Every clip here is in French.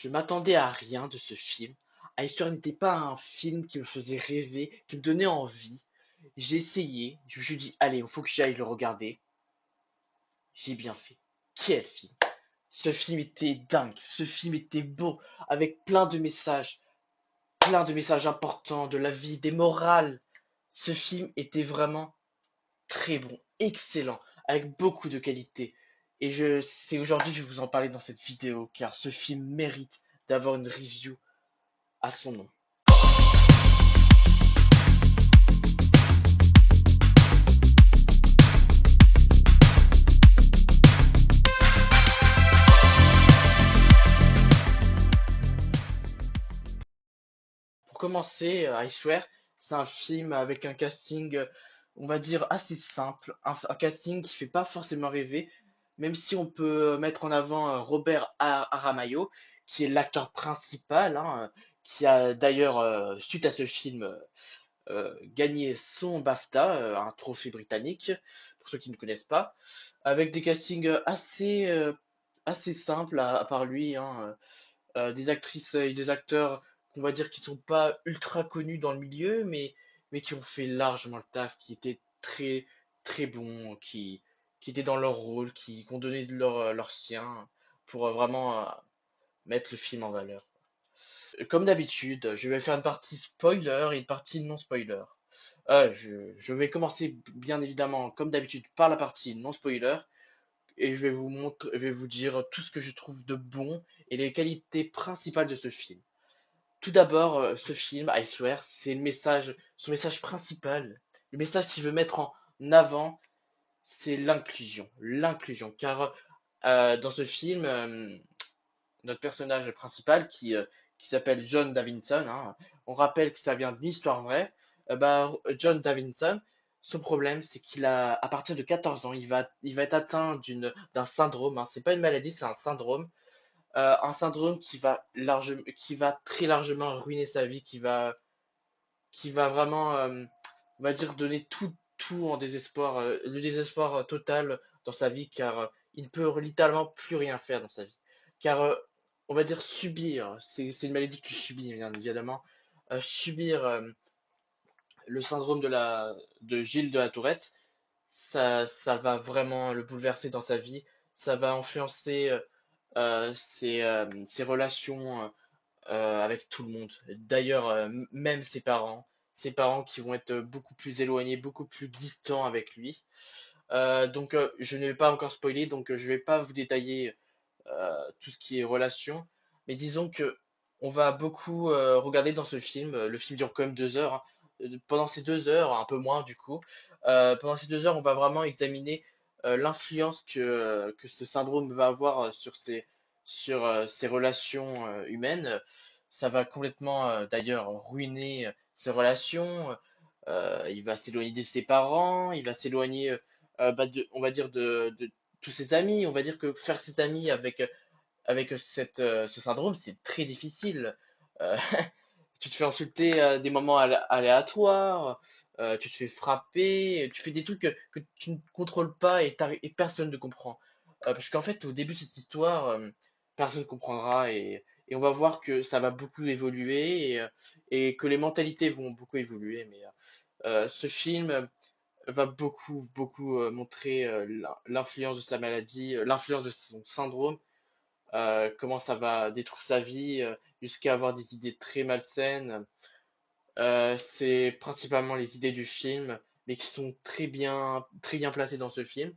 Je m'attendais à rien de ce film. Histoire n'était pas un film qui me faisait rêver, qui me donnait envie. J'ai essayé, je me suis dit, allez, il faut que j'aille le regarder. J'ai bien fait. Quel film! Ce film était dingue, ce film était beau, avec plein de messages importants de la vie, des morales. Ce film était vraiment très bon, excellent, avec beaucoup de qualité. Et c'est aujourd'hui que je vais vous en parler dans cette vidéo, car ce film mérite d'avoir une review à son nom. Pour commencer, I Swear, c'est un film avec un casting, on va dire, assez simple, un casting qui fait pas forcément rêver, même si on peut mettre en avant Robert Aramayo, qui est l'acteur principal, hein, qui a d'ailleurs, suite à ce film, gagné son BAFTA, un trophée britannique, pour ceux qui ne connaissent pas, avec des castings assez simples à part lui, hein, des actrices et des acteurs qu'on va dire qui sont pas ultra connus dans le milieu, mais qui ont fait largement le taf, qui étaient très bons, qui étaient dans leur rôle, qui ont donné de leur sien pour vraiment mettre le film en valeur. Comme d'habitude, je vais faire une partie spoiler et une partie non spoiler. Je vais commencer bien évidemment, comme d'habitude, par la partie non spoiler et je vais vous dire tout ce que je trouve de bon et les qualités principales de ce film. Tout d'abord, ce film, I Swear, c'est son message principal, le message qu'il veut mettre en avant, c'est l'inclusion. L'inclusion, car dans ce film, notre personnage principal qui s'appelle John Davidson, hein, on rappelle que ça vient d'une histoire vraie. John Davidson, son problème, c'est à partir de 14 ans, il va être atteint d'un syndrome. Hein, c'est pas une maladie, c'est un syndrome qui va très largement ruiner sa vie, qui va vraiment, on va dire, donner tout en désespoir, le désespoir total dans sa vie, car il ne peut littéralement plus rien faire dans sa vie. Car, on va dire, subir, c'est une maladie que tu subis, bien évidemment, subir le syndrome de Gilles de la Tourette, ça va vraiment le bouleverser dans sa vie, ça va influencer ses relations avec tout le monde. D'ailleurs, même ses parents qui vont être beaucoup plus éloignés, beaucoup plus distants avec lui. Je ne vais pas encore spoiler, je vais pas vous détailler tout ce qui est relation, mais disons que on va beaucoup regarder dans ce film. Le film dure quand même 2 heures, hein. Pendant ces 2 heures, un peu moins du coup, pendant ces 2 heures, on va vraiment examiner l'influence que ce syndrome va avoir sur ses relations humaines. Ça va complètement d'ailleurs ruiner ses relations. Il va s'éloigner de ses parents, il va s'éloigner, on va dire, de tous ses amis. On va dire que faire ses amis avec ce syndrome, c'est très difficile. Euh, tu te fais insulter à des moments aléatoires, tu te fais frapper, tu fais des trucs que tu ne contrôles pas et personne ne comprend. Parce qu'en fait, au début de cette histoire, personne ne comprendra et on va voir que ça va beaucoup évoluer et que les mentalités vont beaucoup évoluer. Mais ce film va beaucoup montrer l'influence de sa maladie, l'influence de son syndrome, comment ça va détruire sa vie, jusqu'à avoir des idées très malsaines. C'est principalement les idées du film, mais qui sont très bien placées dans ce film.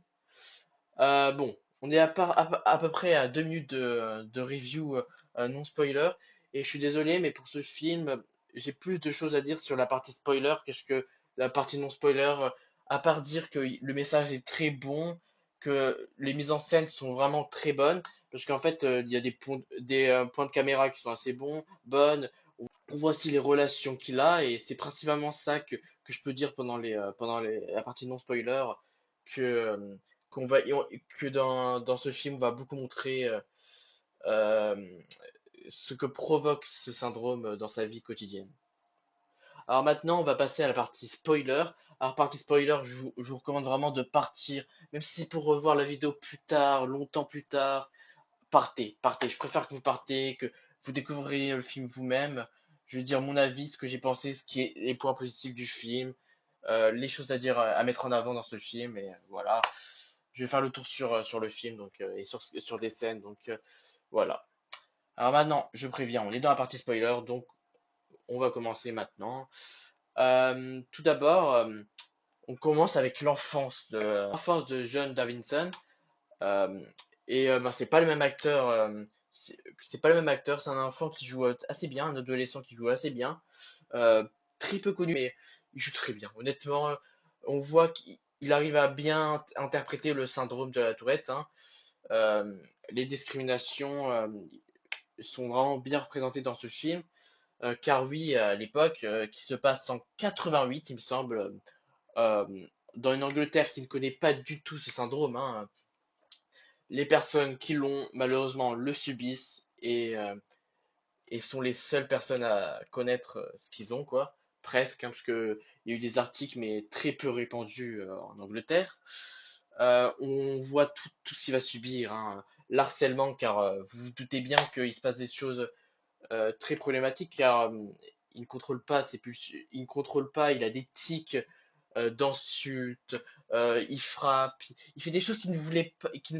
Bon, on est à peu près à 2 minutes de review non spoiler, et je suis désolé, mais pour ce film, j'ai plus de choses à dire sur la partie spoiler que la partie non spoiler, à part dire que le message est très bon, que les mises en scène sont vraiment très bonnes, parce qu'en fait, il y a des points de caméra qui sont assez bonnes. On voit aussi les relations qu'il a, et c'est principalement ça que je peux dire la partie non spoiler, que, euh, que dans ce film, on va beaucoup montrer euh, ce que provoque ce syndrome dans sa vie quotidienne. Alors maintenant, on va passer à la partie spoiler. Alors, partie spoiler, je vous recommande vraiment de partir, même si c'est pour revoir la vidéo plus tard, longtemps plus tard. Partez. Je préfère que vous partez, vous découvrirez le film vous-même. Je vais dire mon avis, ce que j'ai pensé, ce qui est les points positifs du film, les choses à dire, à mettre en avant dans ce film, et voilà. Je vais faire le tour sur le film donc, et sur des scènes, donc voilà. Alors maintenant, je préviens, on est dans la partie spoiler, donc on va commencer maintenant. Tout d'abord, on commence avec l'enfance de John Davidson. Euh, ben, c'est pas le même acteur. C'est pas le même acteur. C'est un enfant qui joue assez bien, un adolescent qui joue assez bien. Euh, Très peu connu, mais il joue très bien. Honnêtement, on voit qu'il arrive à bien interpréter le syndrome de la Tourette, hein. Euh, les discriminations sont vraiment bien représentées dans ce film. Car oui, à l'époque, qui se passe en 88, il me semble, euh, dans une Angleterre qui ne connaît pas du tout ce syndrome, hein, les personnes qui l'ont, malheureusement, le subissent et sont les seules personnes à connaître ce qu'ils ont, quoi. Presque, hein, parce que il y a eu des articles, mais très peu répandus en Angleterre. On voit tout ce qu'il va subir, hein. L'harcèlement, car vous vous doutez bien qu'il se passe des choses très problématiques, car il ne contrôle pas ses pulsions, il ne contrôle pas, il a des tics d'insultes, il frappe, il fait des choses qu'il ne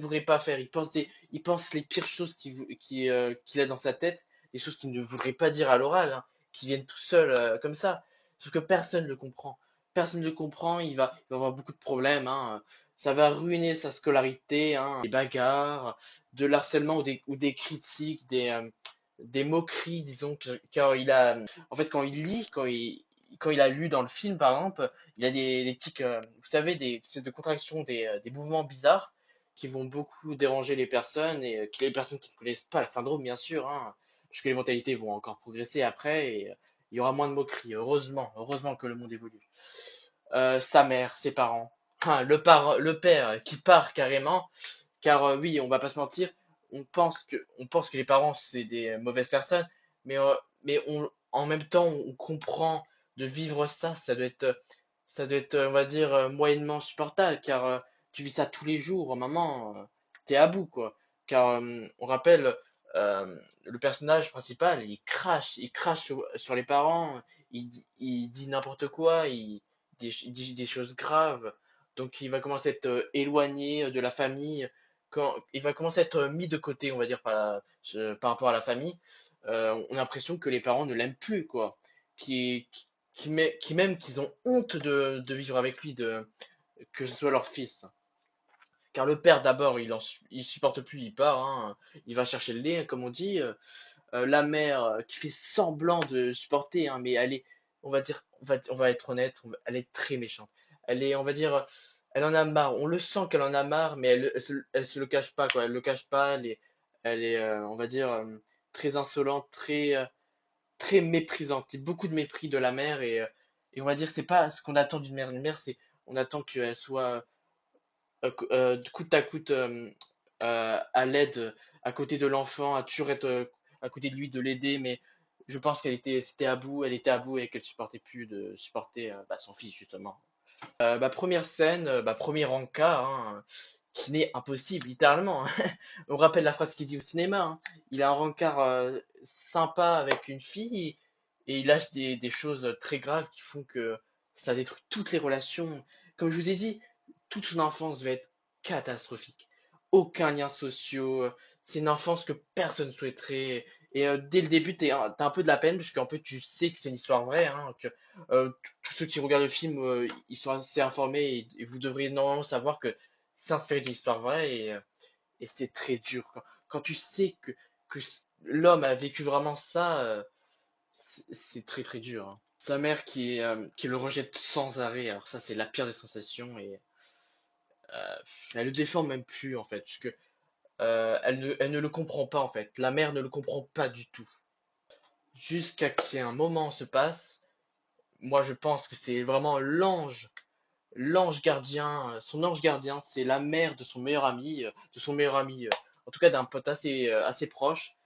voudrait pas faire. Il pense les pires choses qu'il a dans sa tête, des choses qu'il ne voudrait pas dire à l'oral, hein, qui viennent tout seul comme ça. Sauf que personne ne le comprend. Personne ne le comprend, il va avoir beaucoup de problèmes, hein. Ça va ruiner sa scolarité, hein, des bagarres, de l'harcèlement ou des critiques, des moqueries, disons, car en fait, quand il a lu dans le film, par exemple, il a des tics, vous savez, des espèces de contractions, des mouvements bizarres qui vont beaucoup déranger les personnes et les personnes qui ne connaissent pas le syndrome, bien sûr, hein, puisque les mentalités vont encore progresser après et il y aura moins de moqueries. Heureusement que le monde évolue. Sa mère, ses parents, enfin, le père qui part carrément, car oui, on va pas se mentir, on pense que les parents c'est des mauvaises personnes, mais en même temps, on comprend de vivre ça, ça doit être, on va dire, moyennement supportable, car tu vis ça tous les jours, maman, t'es à bout, quoi. Car on rappelle, le personnage principal, il crache sur les parents, il dit n'importe quoi, il dit des choses graves, donc il va commencer à être éloigné de la famille quand il va commencer à être mis de côté, on va dire, par rapport à la famille, on a l'impression que les parents ne l'aiment plus, quoi. Qui même qu'ils ont honte de vivre avec lui, que ce soit leur fils. Car le père, d'abord, il supporte plus, il part, hein, il va chercher le lait, comme on dit. La mère qui fait semblant de supporter, hein, mais on va dire, on va être honnête, elle est très méchante. On va dire, elle en a marre. On le sent qu'elle en a marre, mais elle se le cache pas, quoi. Elle le cache pas. On va dire, très insolente, très méprisante. Il y a beaucoup de mépris de la mère et on va dire, c'est pas ce qu'on attend d'une mère. Une mère, on attend qu'elle soit coûte à coûte à l'aide, à côté de l'enfant, à toujours être à côté de lui, de l'aider, mais je pense elle était à bout et qu'elle supportait plus de supporter bah, son fils justement. Première scène, premier encart, hein, qui n'est impossible, littéralement, hein. On rappelle la phrase qu'il dit au cinéma, hein. Il a un rencard sympa avec une fille et il lâche des choses très graves qui font que ça détruit toutes les relations. Comme je vous ai dit, toute son enfance va être catastrophique. Aucun lien social. C'est une enfance que personne souhaiterait. Et dès le début, t'as un peu de la peine, puisqu'en peu tu sais que c'est une histoire vraie, hein, que tous ceux qui regardent le film, ils sont assez informés et vous devriez normalement savoir que c'est inspiré d'une histoire vraie et c'est très dur. Quand tu sais que l'homme a vécu vraiment ça, c'est très très dur, hein. Sa mère qui le rejette sans arrêt, alors ça c'est la pire des sensations et euh, elle le défend même plus en fait, parce que elle ne le comprend pas en fait. La mère ne le comprend pas du tout. Jusqu'à qu'un moment se passe, moi je pense que c'est vraiment l'ange gardien, son ange gardien, c'est la mère de son meilleur ami, en tout cas d'un pote assez proche.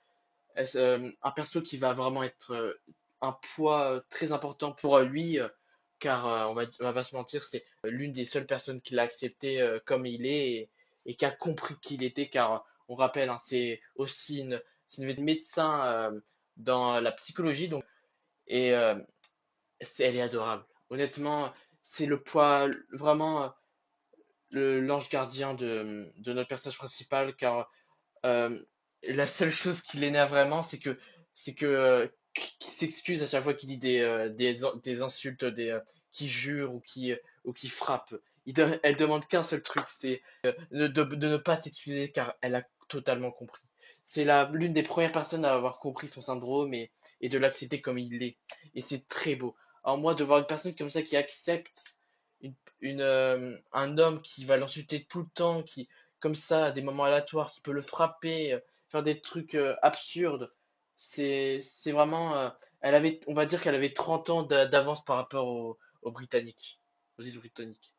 Un perso qui va vraiment être un poids très important pour lui, car on va pas se mentir, c'est l'une des seules personnes qui l'a accepté comme il est et qui a compris qui il était, car on rappelle, hein, c'est une médecin dans la psychologie, donc, et elle est adorable. Honnêtement, c'est le poids, vraiment l'ange gardien de notre personnage principal, car euh, la seule chose qui l'énerve vraiment, c'est que qu'il s'excuse à chaque fois qu'il dit des insultes, qui jure ou qui frappe. Elle demande qu'un seul truc, c'est de ne pas s'excuser car elle a totalement compris. C'est l'une des premières personnes à avoir compris son syndrome et de l'accepter comme il est. Et c'est très beau. Alors moi, de voir une personne comme ça qui accepte un homme qui va l'insulter tout le temps, qui, comme ça, à des moments aléatoires, qui peut le frapper, faire des trucs absurdes. C'est vraiment. On va dire qu'elle avait 30 ans d'avance par rapport aux Britanniques, aux îles Britanniques.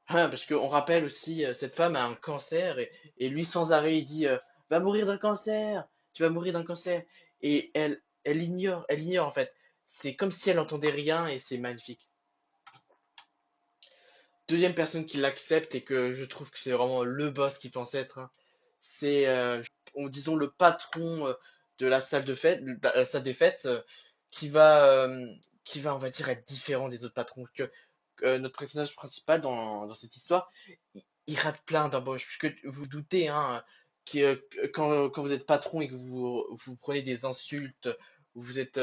Ah, parce qu'on rappelle aussi, cette femme a un cancer et lui, sans arrêt, il dit va mourir d'un cancer, tu vas mourir d'un cancer. Et elle ignore en fait. C'est comme si elle entendait rien et c'est magnifique. Deuxième personne qui l'accepte et que je trouve que c'est vraiment le boss qu'il pense être, hein, c'est, disons, le patron de la salle de fête, de la salle des fêtes, qui va, on va dire, être différent des autres patrons. Que notre personnage principal dans cette histoire, il rate plein d'embauches. Puisque vous doutez, hein, quand vous êtes patron et que vous prenez des insultes, vous êtes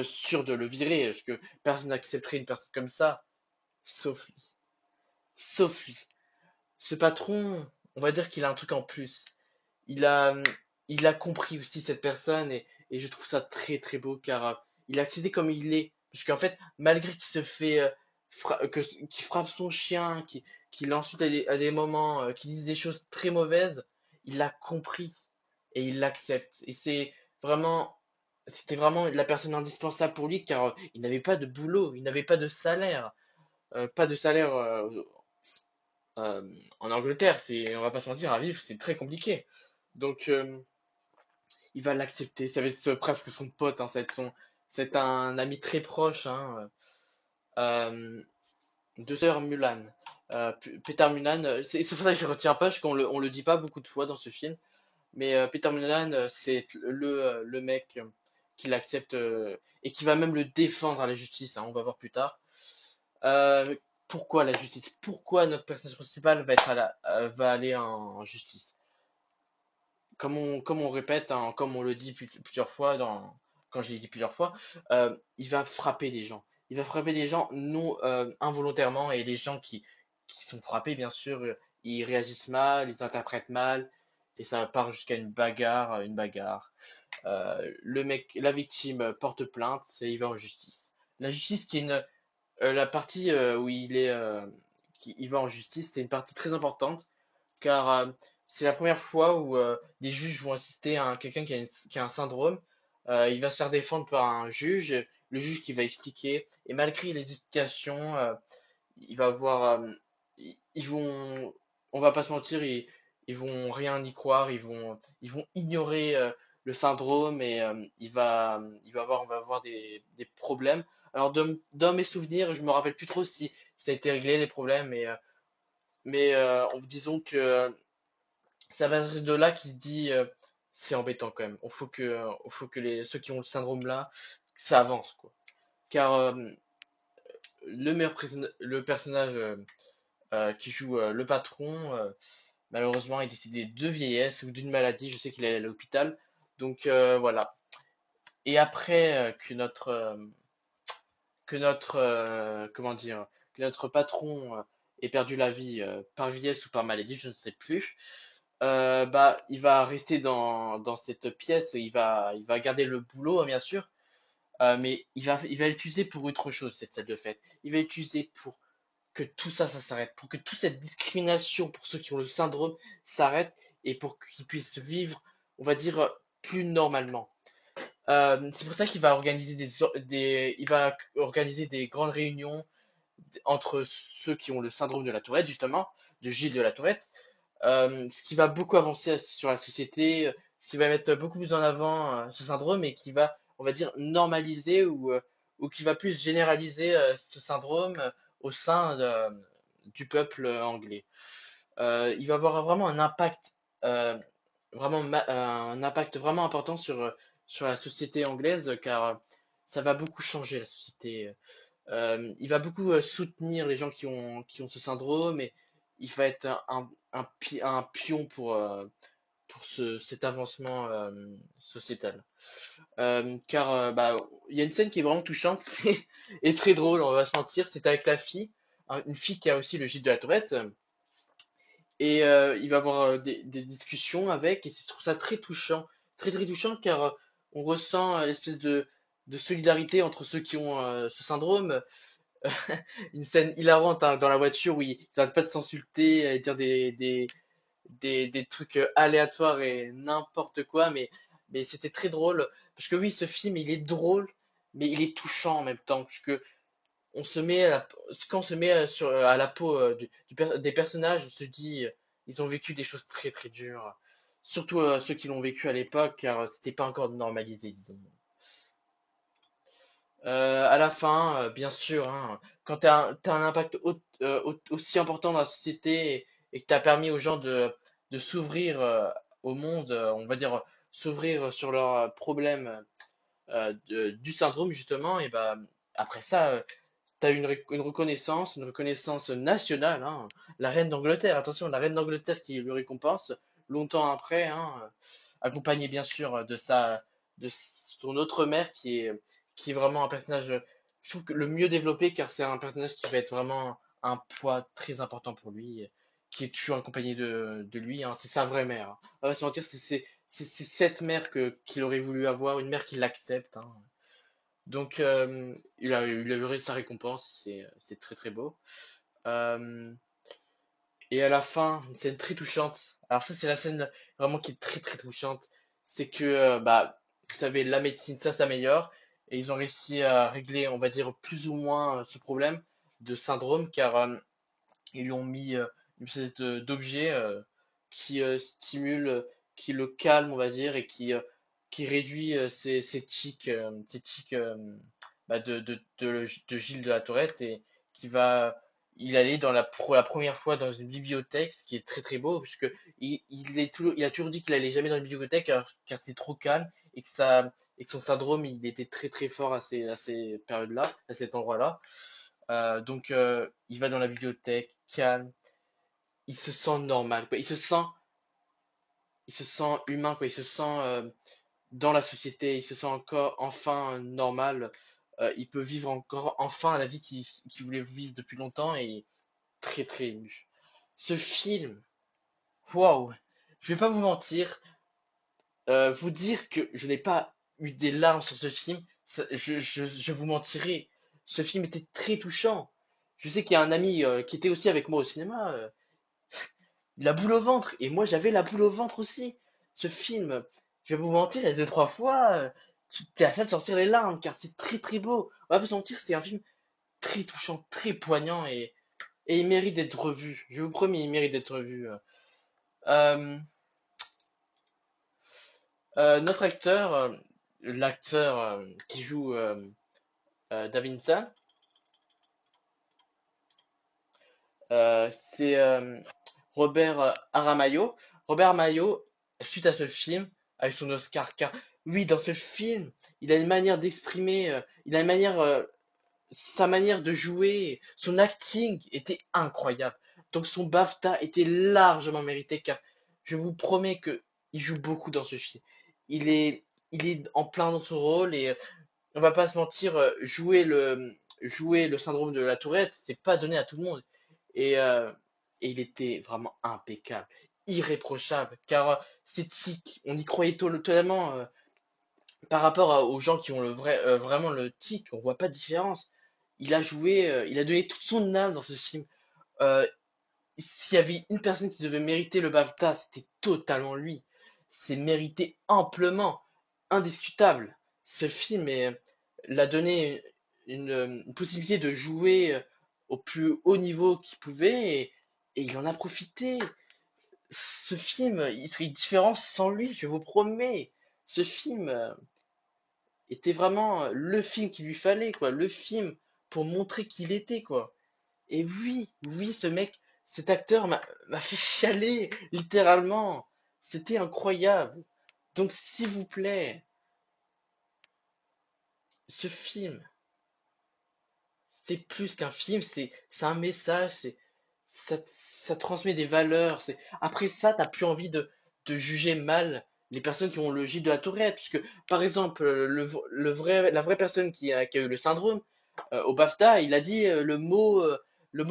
sûr de le virer, parce que personne n'accepterait une personne comme ça, sauf lui. Sauf lui. Ce patron, on va dire qu'il a un truc en plus. Il a, il a compris aussi cette personne et je trouve ça très très beau car il a accepté comme il est. Parce qu'en fait, malgré qu'il se fait qu'il frappe son chien, qu'il l'insulte à des moments, qu'il dise des choses très mauvaises, il l'a compris et il l'accepte. Et c'était vraiment la personne indispensable pour lui car il n'avait pas de boulot, il n'avait pas de salaire, pas de salaire en Angleterre. On va pas se mentir, à vivre, c'est très compliqué. Donc il va l'accepter. Ça va être presque son pote, hein, c'est un ami très proche, hein, euh, de Sir Mulan. Peter Mulan, c'est pour ça que je ne retiens pas, parce on le dit pas beaucoup de fois dans ce film. Mais Peter Mulan, c'est le mec qui l'accepte et qui va même le défendre à la justice, hein, on va voir plus tard. Euh, Pourquoi la justice? Pourquoi notre personnage principal va aller en justice? Comme on répète, hein, comme on le dit plusieurs fois, quand je l'ai dit plusieurs fois, il va frapper des gens. Il va frapper des gens non involontairement et les gens qui sont frappés, bien sûr, ils réagissent mal, ils interprètent mal et ça part jusqu'à une bagarre, une bagarre. La victime porte plainte et il va en justice. La justice qui est la partie où il va en justice, c'est une partie très importante car c'est la première fois où des juges vont assister à quelqu'un qui a un syndrome. Il va se faire défendre par un juge, le juge qui va expliquer, et malgré les explications, il va avoir, ils vont, on va pas se mentir, ils vont rien y croire, ils vont ignorer le syndrome et on va avoir des problèmes. Alors dans mes souvenirs, je me rappelle plus trop si ça a été réglé les problèmes, disons que ça va être de là qu'il se dit c'est embêtant quand même. Il faut que ceux qui ont le syndrome là, ça avance quoi. Car le personnage qui joue le patron, malheureusement, est décédé de vieillesse ou d'une maladie. Je sais qu'il est à l'hôpital. Donc voilà. Et après comment dire, que notre patron ait perdu la vie par vieillesse ou par maladie, je ne sais plus. Bah, il va rester dans cette pièce, il va garder le boulot, hein, bien sûr, mais il va l'utiliser pour autre chose, cette salle de fête. Il va l'utiliser pour que tout ça, ça s'arrête, pour que toute cette discrimination pour ceux qui ont le syndrome s'arrête et pour qu'ils puissent vivre, on va dire, plus normalement. C'est pour ça qu'il va organiser il va organiser des grandes réunions entre ceux qui ont le syndrome de la Tourette, justement, de Gilles de la Tourette, ce qui va beaucoup avancer sur la société, ce qui va mettre beaucoup plus en avant ce syndrome et qui va, on va dire, normaliser ou qui va plus généraliser ce syndrome au sein du peuple anglais. Il va avoir vraiment un impact vraiment un impact vraiment important sur la société anglaise, car ça va beaucoup changer la société. Il va beaucoup soutenir les gens qui ont ce syndrome et il va être un pion pour cet avancement sociétal. Car bah, il y a une scène qui est vraiment touchante et très drôle, on va se mentir. C'est avec la fille, une fille qui a aussi le gîte de la Tourette. Et il va avoir des discussions avec, et je trouve ça très touchant. Très très touchant car on ressent l'espèce de solidarité entre ceux qui ont ce syndrome. Une scène hilarante hein, dans la voiture où ils n'arrêtent pas de s'insulter, dire des trucs aléatoires et n'importe quoi, mais c'était très drôle. Parce que oui, ce film, il est drôle, mais il est touchant en même temps. Parce que on se met quand on se met à la peau des personnages, on se dit, ils ont vécu des choses très très dures. Surtout ceux qui l'ont vécu à l'époque, car c'était pas encore normalisé, disons. À la fin, bien sûr, hein, quand t'as un impact aussi important dans la société et que t'as permis aux gens de s'ouvrir au monde, on va dire s'ouvrir sur leurs problèmes du syndrome justement, et bah après ça, t'as une reconnaissance nationale, hein. La reine d'Angleterre, attention, la reine d'Angleterre qui le récompense longtemps après, hein, accompagnée bien sûr de son autre mère qui est vraiment un personnage, je trouve que le mieux développé car c'est un personnage qui va être vraiment un poids très important pour lui, qui est toujours accompagné de lui, hein. C'est sa vraie mère, hein. On va pas se mentir, c'est cette mère qu'il aurait voulu avoir, une mère qui l'accepte, hein. Donc, il a eu sa récompense, c'est très très beau. Euh, et à la fin, une scène très touchante. Alors ça, c'est la scène vraiment qui est très très touchante. C'est que, bah, vous savez, la médecine, ça s'améliore. Et ils ont réussi à régler, on va dire, plus ou moins ce problème de syndrome, car ils lui ont mis une espèce d'objet qui stimule, qui le calme, on va dire, et qui réduit ses tics bah, de Gilles de la Tourette, et qui va, il allait pour la première fois dans une bibliothèque, ce qui est très très beau, puisque il a toujours dit qu'il allait jamais dans une bibliothèque car c'est trop calme, et que son syndrome, il était très très fort à ces périodes-là, à cet endroit-là. Donc, il va dans la bibliothèque, calme, il se sent normal, quoi. Il se sent humain, quoi. Il se sent dans la société, il se sent encore enfin normal. Il peut vivre encore enfin la vie qu'il voulait vivre depuis longtemps et très très ému. Ce film, waouh, je vais pas vous mentir, vous dire que je n'ai pas eu des larmes sur ce film, je vous mentirais. Ce film était très touchant. Je sais qu'il y a un ami qui était aussi avec moi au cinéma. La boule au ventre. Et moi, j'avais la boule au ventre aussi. Ce film, je vais vous mentir, il y a deux, trois fois, tu t'es à ça de sortir les larmes, car c'est très très beau. On va pas se mentir, c'est un film très touchant, très poignant, et il mérite d'être revu. Je vous promets, il mérite d'être revu. Euh, notre acteur, l'acteur qui joue Davinson, c'est Robert Aramayo. Robert Aramayo, suite à ce film, a eu son Oscar. Car oui, dans ce film, il a une manière d'exprimer, il a une manière, sa manière de jouer, son acting était incroyable. Donc son BAFTA était largement mérité, car je vous promets que il joue beaucoup dans ce film. Il est, il est en plein dans son rôle, et on va pas se mentir, jouer le syndrome de la Tourette, c'est pas donné à tout le monde. Et, euh, et il était vraiment impeccable, irréprochable, car ces tics, on y croyait totalement par rapport aux gens qui ont vraiment le tic, on voit pas de différence. Il a donné toute son âme dans ce film. Euh, S'il y avait une personne qui devait mériter le BAFTA, c'était totalement lui. C'est mérité amplement, indiscutable. Ce film l'a donné une possibilité de jouer au plus haut niveau qu'il pouvait, et il en a profité. Ce film, il serait différent sans lui, je vous promets. Ce film était vraiment le film qu'il lui fallait, quoi. Le film pour montrer qui il était, quoi. Et oui, oui, cet acteur m'a fait chialer, littéralement. C'était incroyable. Donc, s'il vous plaît, ce film, c'est plus qu'un film, c'est un message, ça, ça transmet des valeurs. Après ça, t'as plus envie de juger mal les personnes qui ont le Gilles de la Tourette. Puisque, par exemple, la vraie personne qui a eu le syndrome, au BAFTA, il a dit le mot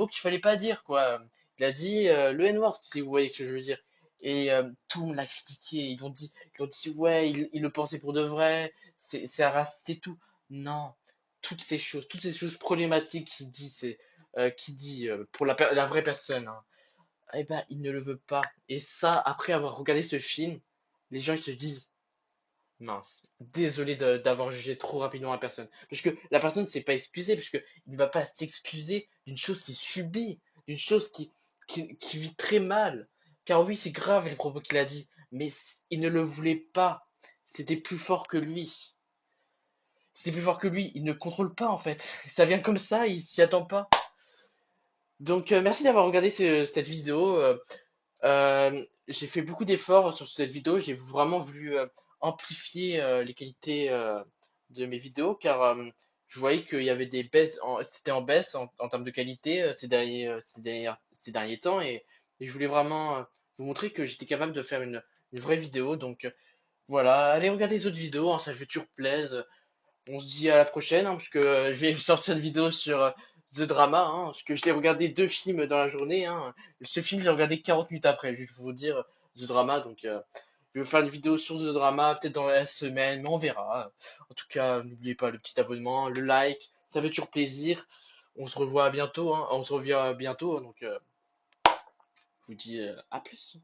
qu'il fallait pas dire, quoi. Il a dit le N-word, si vous voyez ce que je veux dire. Et tout le monde l'a critiqué. Ils ont dit ouais, il le pensait pour de vrai, c'est un raciste et tout. Non, toutes ces choses problématiques qu'il dit pour la vraie personne, hein, eh ben, il ne le veut pas. Et ça, après avoir regardé ce film, les gens ils se disent mince, désolé d'avoir jugé trop rapidement la personne. Parce que la personne ne s'est pas excusée, parce que il ne va pas s'excuser d'une chose qu'il subit, d'une chose qui vit très mal. Car oui, c'est grave les propos qu'il a dit, mais il ne le voulait pas. C'était plus fort que lui. C'était plus fort que lui. Il ne contrôle pas en fait. Ça vient comme ça, il s'y attend pas. Donc merci d'avoir regardé cette vidéo. J'ai fait beaucoup d'efforts sur cette vidéo. J'ai vraiment voulu amplifier les qualités de mes vidéos car je voyais qu'il y avait des baisses, c'était en baisse en termes de qualité ces derniers temps et je voulais vraiment vous montrer que j'étais capable de faire une vraie vidéo. Donc voilà, allez regarder les autres vidéos, hein, ça fait toujours plaisir. On se dit à la prochaine, hein, parce que je vais sortir une vidéo sur The Drama, hein, parce que je l'ai regardé deux films dans la journée. Hein. Ce film, j'ai regardé 40 minutes après, juste pour vous dire The Drama. Donc, je vais faire une vidéo sur The Drama, peut-être dans la semaine, mais on verra. En tout cas, n'oubliez pas le petit abonnement, le like, ça fait toujours plaisir. On se revoit bientôt, hein, on se revient bientôt, donc je vous dis à plus.